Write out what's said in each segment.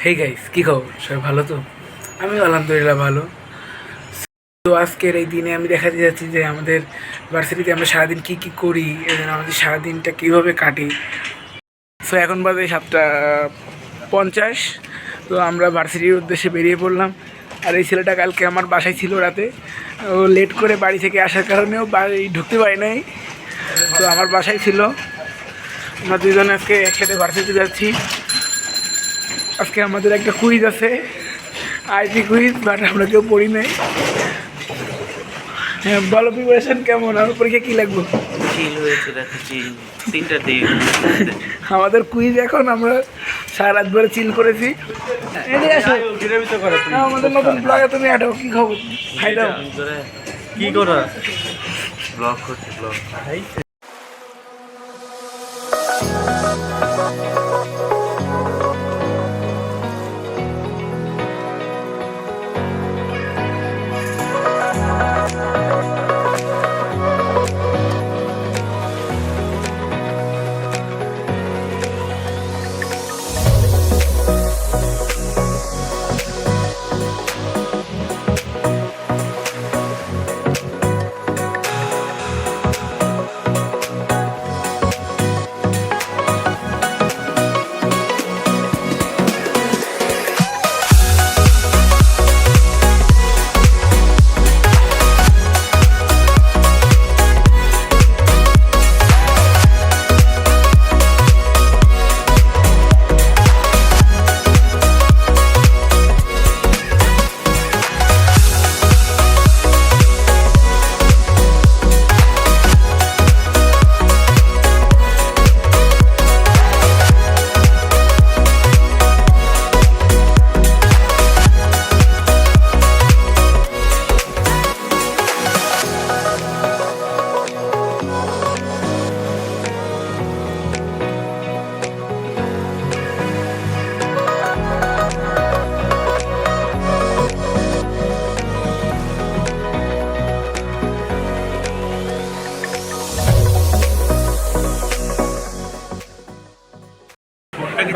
Hey guys, কী খবর? সবাই ভালো তো? আমি আলহামদুলিল্লাহ ভালো। তো আজকের এই দিনে আমি দেখাতে যাচ্ছি যে আমাদের ভার্সিটিতে আমরা সারাদিন কী কী করি এবং আমাদের সারাদিনটা কীভাবে কাটি। সো এখন বাজে 7:50। তো আমরা ভার্সিটির উদ্দেশ্যে বেরিয়ে পড়লাম। আর এই ছেলেটা কালকে আমার বাসায় ছিল রাতে। ও লেট করে বাড়ি থেকে আসার কারণেও বাড়ি ঢুকতে পারি নাই। তো আমার বাসায় ছিল। আমরা দুজনে আজকে একসাথে ভার্সিটিতে যাচ্ছি। আজকে আমাদের একটা কুইজ আছে, আইটি কুইজ, বাট আমরা কেউ পড়ি নাই। হ্যাঁ, বলো প্রিপারেশন কেমন? আমার পরীক্ষা কী লাগবে? চিল হয়েছিল, চিল 3টা দিন। আমাদের কুইজ এখন আমরা সারা রাত ধরে চিল করেছি। এদিকে আসো। আমাদের নতুন ব্লগে তুমি আটো, কী খবর? খাই দাও। কি করো? ব্লগ করছি, ব্লগ।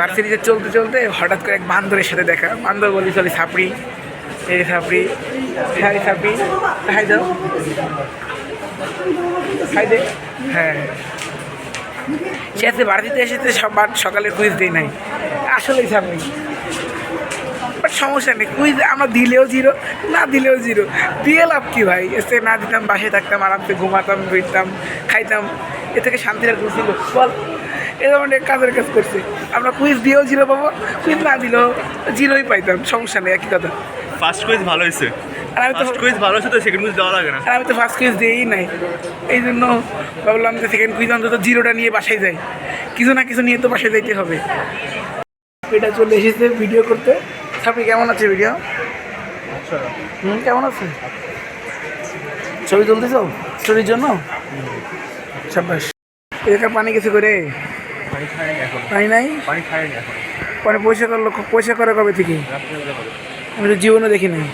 ভার্সিটিতে চলতে চলতে হঠাৎ করে এক বান্দরের সাথে দেখা। বান্দর বলি চলি সাপড়ি, এই সাপড়ি, হ্যাঁ সাপড়ি, হাই দাও, হাই দে। হ্যাঁ, সে আজকে ভার্সিটিতে এসেছে সবার সকালে কুইজ দিই নাই, আসলেই সাপড়ি। বাট সমস্যা নেই, কুইজ আমরা দিলেও জিরো, না দিলেও জিরো। দিয়ে লাভ কী ভাই? এসে না দিতাম, বাসায় থাকতাম, আরামসে ঘুমাতাম, ফিরতাম, খাইতাম। এ থেকে শান্তির আর ছিল বল? এ ধরনের কাজের কাজ করছে। আমরা কুইজ দিয়েও জিরো পাবো, কুইজ না দিলেও জিরোই পাইতাম, সমস্যা নেই, একই কথা। ফার্স্ট কুইজ ভালো হয়েছে। আর আমি তো কুইজ ভালো হয়েছে, তো সেকেন্ড কুইজ দেওয়া লাগে না। আর আমি তো ফার্স্ট কুইজ দিয়েই নাই, এই জন্য ভাবলাম যে সেকেন্ড কুইজ অন্তত জিরোটা নিয়ে বাসায় যাই। কিছু না কিছু নিয়ে তো বাসায় যাইতে হবে। এটা চলে এসেছে ভিডিও করতে। আপনি কেমন আছে ভিডিও? কেমন আছে? ছবি তুলতেছ স্টোরির জন্য? সাব্বাস। এখানে পানি কিছু করে পানি নাই, পরে পয়সা করলো, পয়সা করে কবে থেকে? আমি তো জীবনে দেখি নাই।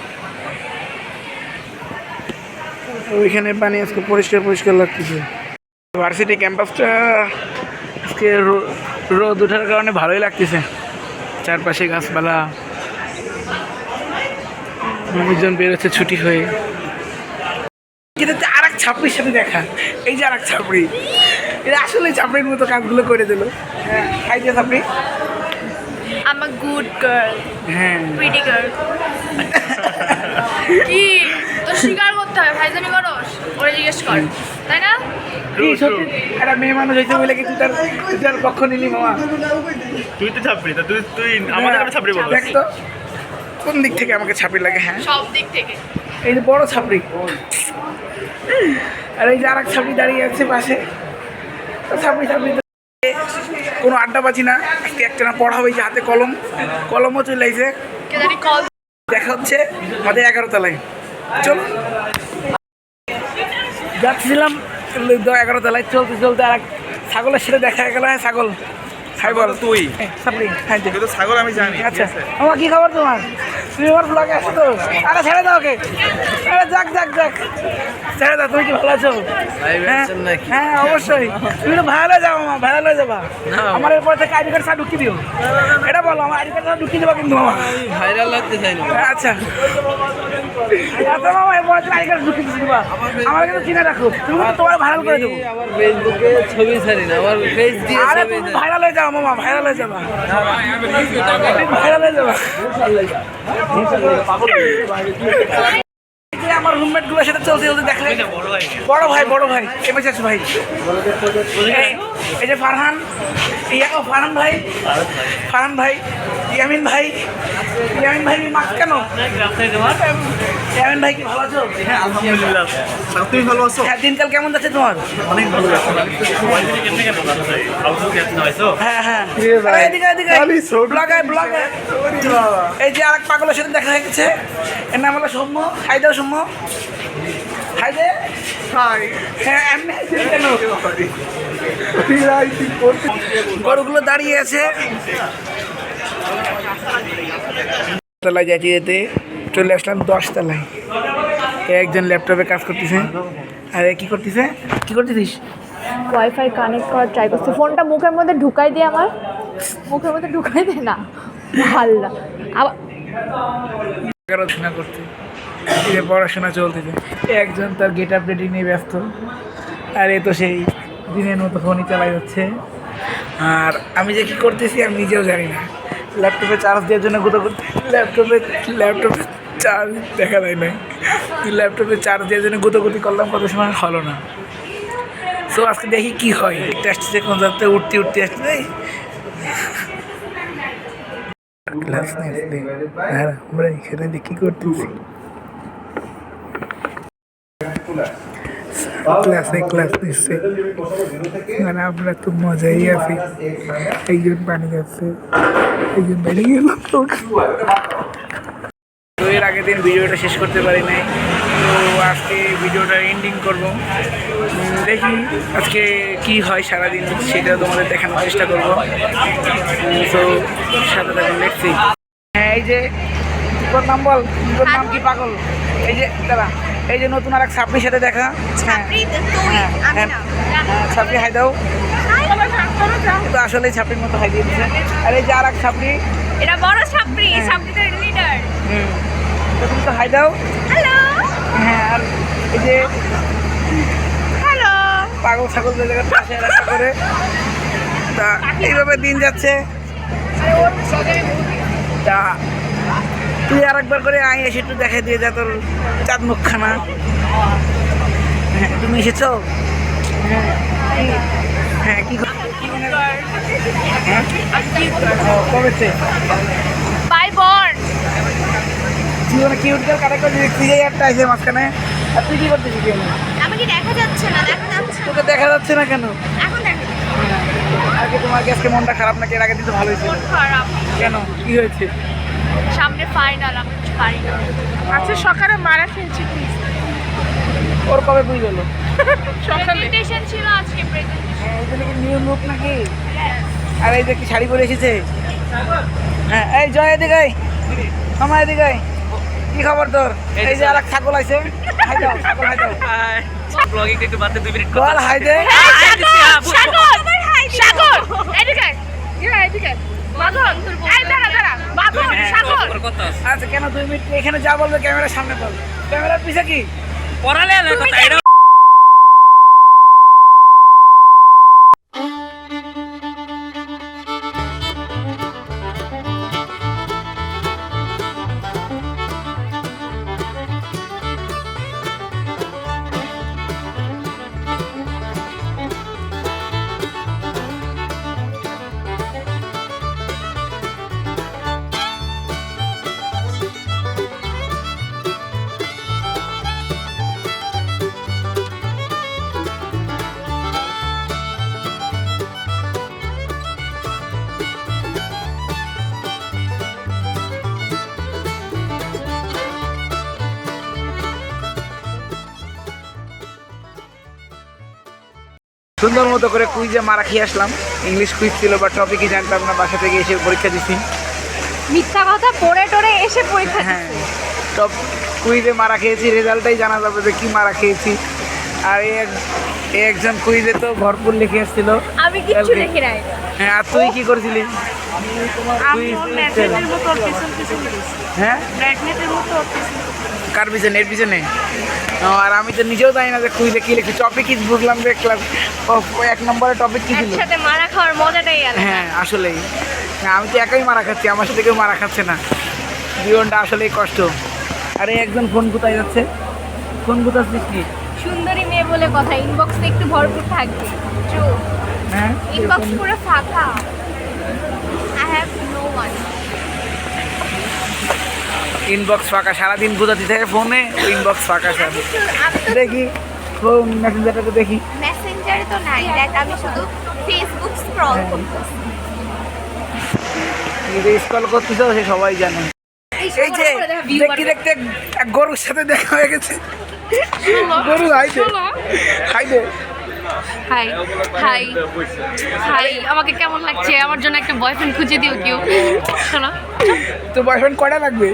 ওইখানে পানি আজকে পরিষ্কার পরিষ্কার লাগতেছে। ভার্সিটি ক্যাম্পাসটা আজকে রোদ ওঠার কারণে ভালোই লাগতেছে। চারপাশে গাছপালা, মানুষজন বেরোচ্ছে ছুটি হয়ে। এটাতে আর এক ছাপড়ির সাথে দেখা, এই যে আর এক ছাপড়ি, এটা আসলে ছাপড়ির মতো কাজগুলো করে দিল। হ্যাঁ, হাই যে ছাপড়ি। I'm a good girl. হ্যাঁ, Pretty girl. কি তো স্বীকার করতে হবে, ভাইজানি করস ওরে জিজ্ঞেস কর, তাই না? কি সত্যি একটা মেয়ে মানুষ হয়েছে বলে কি তুই তার পক্ষ নিলি মামা? তুই তো ছাপড়ি, তা তুই আমাদের ছাপড়ি বল। দেখ তো কোন দিক থেকে আমাকে ছাপড়ি লাগে? হ্যাঁ, সব দিক থেকে। এই যে বড় ছাপড়ি, আর এই যে আর এক ছাপড়ি দাঁড়িয়ে আছে পাশে। ছাপড়ি ছাপড়ি কোনো আড্ডা পাচ্ছি না, আজকে একটা না পড়া হয়েছে, হাতে কলমও চলে আসছে। কে জানি কল দেখা হচ্ছে আমাদের 11 তলায়। চলো, যাচ্ছিলাম 11 তলায়, চলতে চলতে আর এক ছাগলের সাথে দেখা গেল। হ্যাঁ, ছাগল খাই বল তুই ছাপড়ি। হ্যাঁ, তো ছাগল আমি জানি। আচ্ছা আমার কি খবর তোমার? তুমি আমার ব্লগে আসো তো? আরে ছেড়ে দাও ওকে, আরে যাক যাক যাক, ছেড়ে দাও। তুমি কি ভালো আছো? হ্যাঁ হ্যাঁ অবশ্যই, তুমি তো ভাইরাল হয়ে যাবো, মা ভাইরাল হয়ে যাবা। আমার এরপর থেকে আইডি কার্ড ঢুকিয়ে দিও, এটা বলো, আমার আইডি কার্ড ঢুকিয়ে দেবো কিন্তু মামা। ভাইরাল লাগতে চাই না। আচ্ছা আচ্ছা মামা, এরপর থেকে আইডি কার্ড ঢুকিয়ে দিবা, আমার কিন্তু চিনে রাখো, তুমি কিন্তু তোমার ভাইরাল করে দেবো। আমার ফেসবুকে ছবি ছাড়ি না, আমার ফেস দিয়ে আরে ছবি তুমি ভাইরাল হয়ে যাও মামা, ভাইরাল হয়ে যাবা, ভাইরাল হয়ে যাবা। এই যে আমার রুমমেট গুলোর সাথে চলতে চলতে দেখলে, বড় ভাই এবার আছে ভাই, এই যে ফারহান, ফারহান ভাই, ইয়ামিন ভাই মাস্ক কেন? ইয়ামিন ভাই কি ভালো আছো? আলহামদুলিল্লাহ। তুমি ভালো আছো? হ্যাঁ, দিনকাল কেমন যাচ্ছে তোমার? অনেক ভালো আছো। হ্যাঁ হ্যাঁ, আরে এদিকে ব্লগে এই যে আরেক পাগলের সাথে দেখা হয়ে গেছে, এর নাম হলো সৌম্য। হাই দাও সৌম্য, হাই দে। হ্যাঁ এমনি কেন? গরুগুলো দাঁড়িয়ে আছে, তলায় যেতে যেতে চলে আসলাম 10 তলায়। একজন ল্যাপটপে কাজ করতেছে, আরে কি করতেছিস? ওয়াইফাই কানেক্ট করার ট্রাই করছি, ফোনটা মুখের মধ্যে ঢুকাই দিয়ে, আমার মুখের মধ্যে ঢুকাই দে না, ভাল না আবার পড়াশোনা করতে, এই যে পড়াশোনা চলতেছে। একজন তার গেট আপ রেডি নিয়ে ব্যস্ত, আর এ তো সেই দিনের মতো ফোনই চালাই যাচ্ছে। আর আমি যে কি করতেছি আমি নিজেও জানি না। ল্যাপটপে চার্জ দেওয়ার জন্য কোথাও ল্যাপটপে চার্জ দেখা যায় নাই, ল্যাপটপে চার্জ দেওয়ার জন্য গুতোগুতি করলাম, কত সময় হলো না। সো আজকে দেখি কি হয়, টেস্ট কোন যাতে উঠতে আসছে ক্লাস নিচ্ছে। আর আমরা এখানে কি করতেছি, ক্লাস নিচ্ছে, মানে আমরা তো মজাই আছি। একজন পানি যাচ্ছে, একজন বেরিয়ে গেল। তো এর আগের দিন ভিডিওটা শেষ করতে পারি নাই, তো আজকে ভিডিওটা এন্ডিং করব। দেখি আজকে কি হয় সারাদিন, সেটা তোমাদের দেখানোর চেষ্টা করবো। তো সাথে থাকুন, দেখছি। হ্যাঁ এই যে তোর নাম বল, তোর নাম কি পাগল? এই যে দাদা, এই যে নতুন আর এক ছাপড়ির সাথে দেখা। ছাপড়ি হাই দাও, তো আসলে ছাপড়ির মতো হাই দিয়েছে। আর এই যে আর এক ছাপড়ি, এটা বড় ছাপড়ি, ছাপড়িদের লিডার। তো তুমি তো হাই দাও। হ্যালো হ্যাঁ, আর এই যে হ্যালো, পাগল ছাগল জায়গার পাশে রাখা করে, তা এইভাবে দিন যাচ্ছে। তা তুই আর একবার করে আই এসে একটু দেখা দিয়ে যা তোর চাঁদ মুখখানা। হ্যাঁ তুমি এসেছো? হ্যাঁ কি কবে বাই বর্ন জীবনে কিউট গার্ল কাটা করে দেখতে যাই একটা আইসে মাঝখানে, আর তুই কি করতেছিস? আমাকে দেখা যাচ্ছে না, দেখা যাচ্ছে তোকে দেখা যাচ্ছে না কেন? এখন দেখা আগে তোমার আজকে মনটা খারাপ নাকি? এর আগের দিন তো ভালোই ছিল। খারাপ, কেন, কি হয়েছে? সামনে ফাইনাল, আমি কিছু পারি না। আচ্ছা সকালে মারা খেয়েছি, ওর কবে বুঝ গেল? প্রেজেন্টেশন ছিল আজকে, প্রেজেন্টেশন। এটা কি নিউ লুক নাকি? আর এই যে কি শাড়ি পরে এসেছে? হ্যাঁ এই জয় এদিকে আয়, মামা এদিকে আয়। কি খবর তোর? এই যে আরেক ছাগল আছে, হাই দাও ছাগল, হাই দাও। ব্লগিং একটু বাদ দে, 2 মিনিট বল হাই দে। সাগর এদিকে এদিকে মাধন, এই দাঁড়া মাধন, সাগর। আচ্ছা কেন 2 মিনিট এখানে যা বলবে ক্যামেরার সামনে বল, ক্যামেরার পিছে কি? পড়ালে কথা এটা সুন্দর মতো করে কুইজে মারা খেয়ে আসলাম। ইংলিশ কুইজ ছিল বা টপিকই জানতাম না, বাসা থেকে এসে পরীক্ষা দিচ্ছি। মিথ্যা কথা পড়ে টরে এসে পরীক্ষা হ্যাঁ সব কুইজে মারা খেয়েছি, রেজাল্টটাই জানা যাবে যে কি মারা খেয়েছি। আর এই একজন কুইজে তো ভরপুর লিখে এসেছিল। আমি কিচ্ছু লিখি নাই। হ্যাঁ আর তুই কি করেছিলি? হ্যাঁ কার পিছনে? এর পিছনে? আর আমি তো নিজেও জানি না যে কুইজে কি লিখি। টপিক কি বুঝলাম যে ক্লাস 1 নম্বরের টপিক কি ছিল। একসাথে মারা খাওয়ার মজাটাই আলাদা। হ্যাঁ আসলেই হ্যাঁ, আমি তো একাই মারা খাচ্ছি, আমার সাথে কেউ মারা খাচ্ছে না। জীবনটা আসলেই কষ্ট। আরে একজন ফোন কোথায় যাচ্ছে? ফোন কোথাচ্ছিস কি? সুন্দরী মেয়ে বলে কথা, ইনবক্সে একটু ভরপুর থাকবে। ট্রু। হ্যাঁ ইনবক্স পুরো ফাঁকা। I have no one. Inbox ফাঁকা, সারাদিন বোঝাতে থাকে ফোনে, ইনবক্স ফাঁকা সারা। আমি তো দেখি ফোন মেসেঞ্জারটাতে দেখি। মেসেঞ্জারে তো নাই, দেখ আমি শুধু ফেসবুক স্ক্রল করতেছি। স্কল করতেছ সে সবাই জানে। এই যে দেখতে দেখতে এক গরুর সাথে দেখা হয়ে গেছে। গরু হাইদে হাইদে। হাই হাই হাই, আমাকে কেমন লাগছে? আমার জন্য একটা বয়ফ্রেন্ড খুঁজে দিও কেউ। শোনো, তো বয়ফ্রেন্ড কয়টা লাগবে?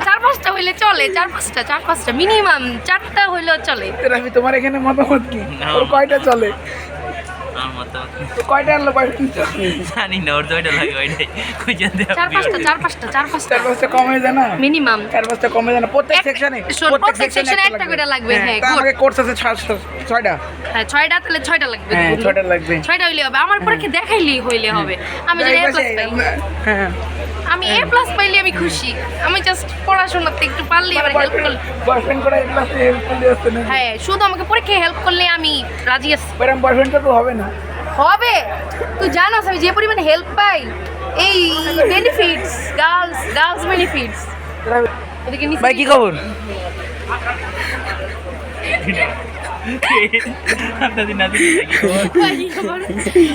4-5টা হইলে চলে, 4-5টা মিনিমাম 4টা হইলেও চলে। রাফি তোমার এখানে মতামত কি? ওর কয়টা চলে? আমার মতো তো কয়টা আনলো বয়ফ্রেন্ড? জানি না, ওর তো ওইটা লাগে, ওইটাই খুঁজে দেওয়া 4-5টা কম হয়ে যায় না? মিনিমাম। 4-5টা কমে যায় না প্রত্যেক সেকশনে? প্রত্যেক সেকশনে একটা করে লাগবে। হ্যাঁ, গুড। আমাকে কোর্স আছে 6টা। হ্যাঁ 6টা, তাহলে 6টা লাগবে। হ্যাঁ 6টা লাগবে। 6টা হইলে হবে। আমার পরীক্ষা দেখাইলেই হইলে হবে। আমি যদি A+ পাই, হ্যাঁ আমি A+ পাইলে আমি খুশি। আমি জাস্ট পড়াশোনাতে একটু পারলে আমার হেল্প করলে। বয়ফ্রেন্ড করে ক্লাস হেল্প করলে আসতে না। হ্যাঁ, শুধু আমাকে পরীক্ষায় হেল্প করলে আমি রাজি আছি। এরকম বয়ফ্রেন্ড তো হবে না। হবে। তুই জানোস আমি যে পরিমাণে হেল্প পাই, এই বেনিফিটস, গার্লস বেনিফিটস। ওদিকে নিচে ভাই কি খবর?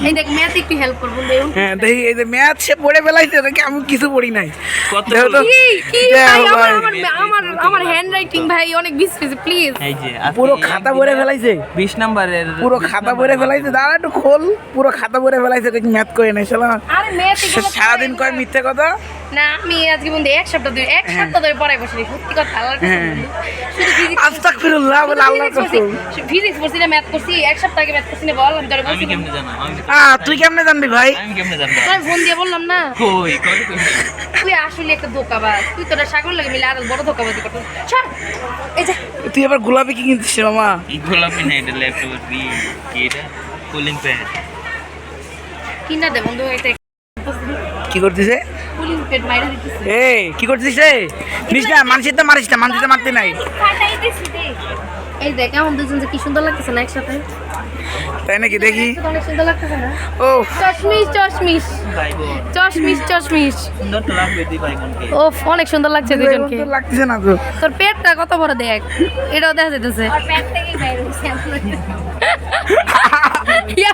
এই দেখ ম্যাথ একটু হেল্প করবো দেও। হ্যাঁ দেখি এই যে ম্যাথ সে পড়ে ফেলাইছে নাকি? আমি কিছু পড়ি নাই। কত দেখো তো। কি দেখ ভাই, ভাই। আমার হ্যান্ড রাইটিং ভাই অনেক বিস্ফিসে, প্লিজ। এই যে পুরো খাতা ভরে ফেলাইছে। 20 নম্বরের পুরো খাতা ভরে ফেলাইছে। দাঁড়া একটু খোল। পুরো খাতা ভরে ফেলাইছে, দেখি ম্যাথ করে নাই শালা। আরে ম্যাথ সারাদিন কয় মিথ্যে কথা। না, আমি আজকে বন্ধু এক সপ্তাহ ধরে পড়াই বসে সত্যি কথা। আল্লাহর কসম হ্যাঁ। বন্ধু। শুধু ফিজিক্স আস্তাগফিরুল্লাহ বলে আল্লাহর কসম। ফিজিক্স পড়ছি না, ম্যাথ করছি। এক সপ্তাহ আগে ম্যাথ করছি না, বল আমি তোরে আমি বলছি। কেমনে জানো? তুই কেমনে জানবি ভাই? আমি কেমনে জানবো? আমি ফোন দিয়ে বললাম না। কই কই কই তুই আসলে একটা ধোকাবাজ। তুই তোরা সাগর লাগে মিলে আরো বড় ধোকাবাজি করছিস। ছাড় এই যে তুই এবার গোলাপি কি কিনছিস রে মামা? গোলাপি না, এটা ল্যাপটপ কি এটা কুলিং প্যাড। কিনা দে বন্ধু, এটা কি করতেছে? কুলিং প্যাড মাইরা দিতেছে। এই কি করছিস রে? নিস না, মানসির তো মারিস না, মানসির তো মারতে নাই। ফাটাই দিছি দে। এই দেখ আমার দুজন যে কি সুন্দর লাগতেছে না একসাথে। তাই নাকি? দেখি। অনেক সুন্দর লাগতেছে না? ও চশমিশ। সুন্দর তো লাগবে দি ভাই কোনকে? ওফ, অনেক সুন্দর লাগছে দুজনকে। লাগতেছে না তো। তোর পেটটা কত বড় দেখ, এটাও দেখা যাইতেছে। আর প্যান্ট থেকেই বাইরে হইছে আমার। ইয়া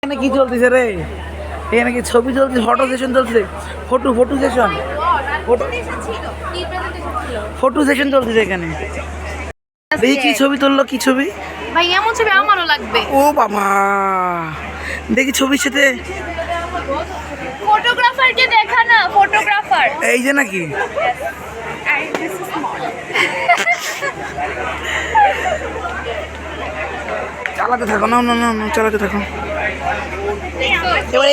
এখানে কি চলতেছে রে? এখানে কি ছবি চলছে? ফটো সেশন চলছে? ফটো সেশন ফটো সেশন চলতেছে এখানে। দেখি কি ছবি তুললো? কি ছবি ভাই, এমন ছবি আমারও লাগবে। ও বাবা, দেখি ছবির সাথে ফটোগ্রাফারকে দেখা না, ফটোগ্রাফার। এই যে নাকি? চালাতে থাকো, না না না না, চালাতে থাকো। এবার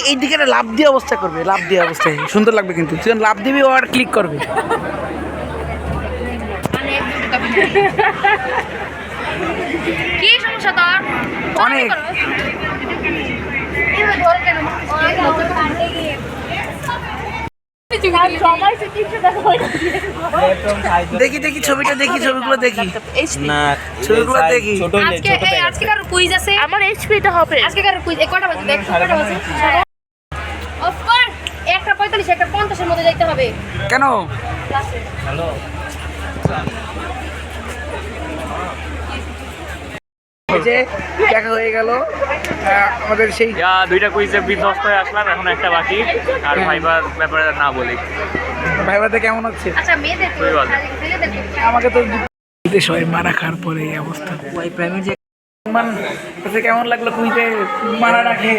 এই দিকে একটা লাভ দিয়ে অবস্থা করবে, লাভ দিয়ে অবস্থায় সুন্দর লাগবে কিন্তু। তুই লাভ দিবি, ও আর ক্লিক করবে। কি সমস্যা তোর? অনেক। দেখি দেখি ছবিটা, দেখি ছবিগুলো দেখি, না ছবিগুলো দেখি। আজকে কারো কুইজ আছে? আমার এইচপিটা হবে। আজকে কারো কুইজ কটা বাজে? দেখ কটা বাজে। অফকোর্স 1:45 1:50 এর মধ্যে যাইতে হবে কেন? ক্লাসে। হ্যালো এই যে দেখা হয়ে গেল আমাদের সেই। দুইটা কুইজে বিধ্বস্ত হয়ে আসলাম, এখন একটা বাকি। আর ভাইবার ব্যাপারে না বলি। ভাইবাতে কেমন হচ্ছে? আচ্ছা মেয়েদের খুবই ভালো। ছেলেদের আমাকে তো সবাই মারা খাওয়ার পরে এই অবস্থা। প্রাইভেট কেমন লাগলো কুইতে মারা রাখে?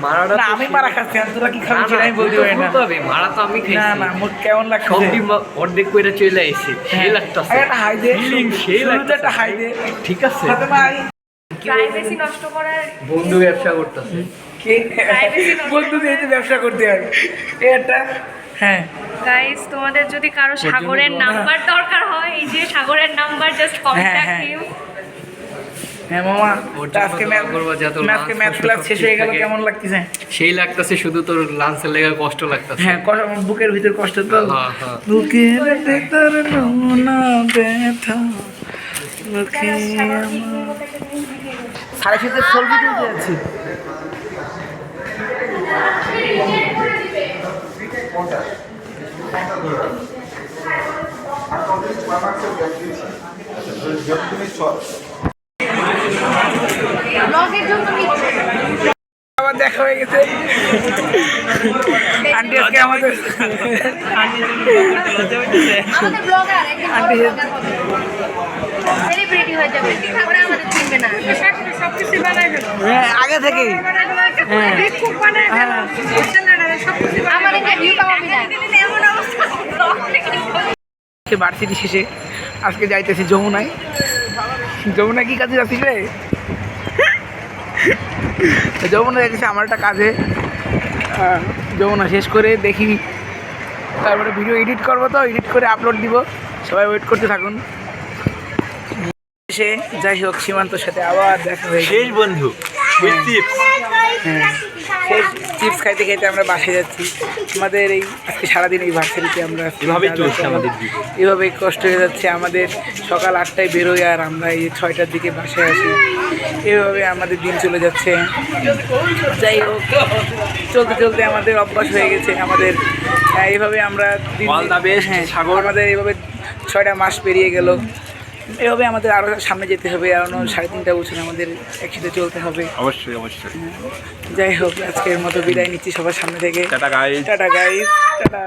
মারাটা না আমি মারা খাচ্ছি, আর তোরা কি খাবি সেটা আমি বলতে পারি না। মারা তো আমি না না মোট কেমন লাগছে? সবটি অর্ধেক করে চলে এসে সেই লাগতেছে একটা হাই দে, সেই শুরুতে একটা হাই দে। ঠিক আছে ফাতেমা, প্রাইভেসি নষ্ট করার বন্ধু ব্যবসা করতেছে কে বন্ধু দিয়ে ব্যবসা করতে হয় এটা? হ্যাঁ গাইস, তোমাদের যদি কারো সাগরের নাম্বার দরকার হয়, এই যে সাগরের নাম্বার, জাস্ট কন্ট্যাক্ট হ্যাঁ। হিম। হ্যাঁ মামা, ওর জন্য আজকে দোয়া করবো যাতে ওর আজকে lunch ম্যাথ কষ্ট ক্লাস সব শেষ হয়ে গেল, ঠিক থাকে। কেমন লাগতেছে? সেই লাগতেছে, শুধু তোর লাঞ্চের লেগে কষ্ট লাগতেছে। হ্যাঁ আমার বুকের ভিতর কষ্ট তো, হ্যাঁ, হ্যাঁ। বুকের ভিতর নোনা ব্যথা, বুকে সাড়ে সাথে ছবি তুলতে যাচ্ছি। ব্লগের জন্য নিচ্ছে। আবার দেখা হয়ে গেছে আন্টি আজকে আমাদের আমাদের ব্লগার একদিন বড় ব্লগার হবে, সেলিব্রিটি হয়ে যাবে, তারপরে আমাদের চিনবে না। সবকিছু বানাই দেবো আগে থেকেই আমাদের ভিউ পাওয়াবি না। ভার্সিটি শেষে আজকে যাইতেছি যমুনায়। যমুনা কি কাজে যাচ্ছিস রে? যমুনা যাইতেছি আমার একটা কাজে। যমুনা শেষ করে দেখি, তারপরে ভিডিও এডিট করবো, তো এডিট করে আপলোড দিব, সবাই ওয়েট করতে থাকুন। সে যাই হোক, সীমান্তর সাথে আবার দেখা হয়ে গেছে। শেষ বন্ধু হ্যাঁ, শেষ চিপস খাইতে খাইতে আমরা বাসে যাচ্ছি। আমাদের এই আজকে সারাদিন এই ভার্সিটিতে আমরা এভাবেই চলছে আমাদের জীবন। এভাবেই কষ্ট হয়ে যাচ্ছে আমাদের। সকাল 8টায় বেরোই আর আমরা এই 6টার দিকে বাসায় আসি। এভাবে আমাদের দিন চলে যাচ্ছে। যাই হোক, চলতে চলতে আমাদের অভ্যাস হয়ে গেছে আমাদের। এইভাবে আমরা All the best, হ্যাঁ সাগর। আমাদের এইভাবে 6টা মাস পেরিয়ে গেল। এভাবে আমাদের আরও সামনে যেতে হবে, আরও 3.5 বছর আমাদের একসাথে চলতে হবে। অবশ্যই অবশ্যই। যাই হোক, আজকের মতো বিদায় নিচ্ছি সবার সামনে থেকে। Tata guys. Tata guys, tata.